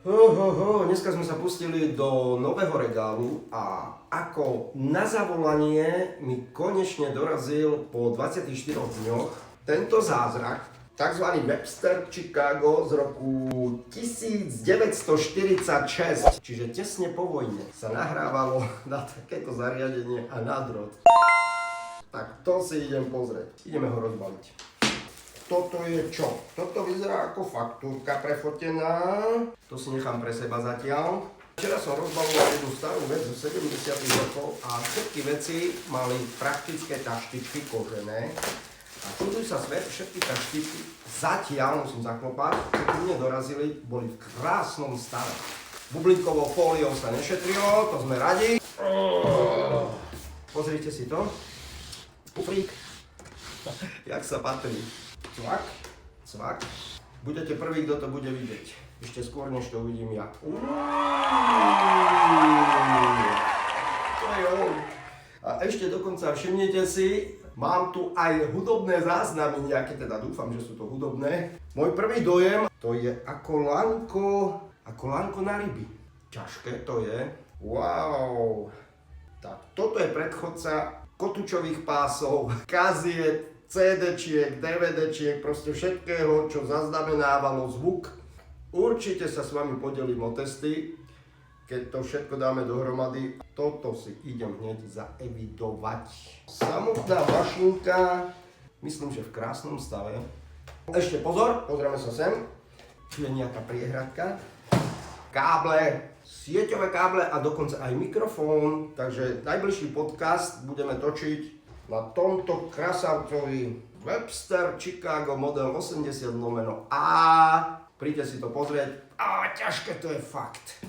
Dneska sme sa pustili do nového regálu a ako na zavolanie mi konečne dorazil po 24 dňoch tento zázrak, tzv. Webster Chicago z roku 1946, čiže tesne po vojne sa nahrávalo na takéto zariadenie a na drôt. Tak to si idem pozrieť, ideme ho rozbaliť. Toto je čo? Toto vyzerá ako faktúrka prefotená. To si nechám pre seba zatiaľ. Včera som rozbaloval jednu starú vec zo 70. rokov a všetky veci mali praktické taštičky kožené. A čuduj sa svet, všetky taštičky zatiaľ, musím zaklopať, keď ku mne dorazili, boli v krásnom stave. Bublinkovou fóliou sa nešetrilo, to sme radi. Pozrite si to. Kufrík. Jak sa patrí. Cvak, cvak. Budete prvý, kto to bude vidieť. Ešte skôr, než to uvidím ja. To je on. A ešte dokonca všimnite si, mám tu aj hudobné záznamy, nejaké teda dúfam, že sú to hudobné. Môj prvý dojem, to je ako lanko na ryby. Ťažké to je. Wow. Tak toto je predchodca kotúčových pásov, kaziet, CD-čiek, DVD-čiek, proste všetkého, čo zaznamenávalo zvuk. Určite sa s vami podelím o testy, keď to všetko dáme dohromady. Toto si idem hneď zaevidovať. Samotná mašinka, myslím, že v krásnom stave. Ešte pozor, pozrieme sa sem. Tu je nejaká priehradka. Káble, sieťové káble a dokonca aj mikrofón. Takže najbližší podcast budeme točiť na tomto krasavcovi Webster Chicago model 80/A. Príďte si to pozrieť. Ťažké to je fakt.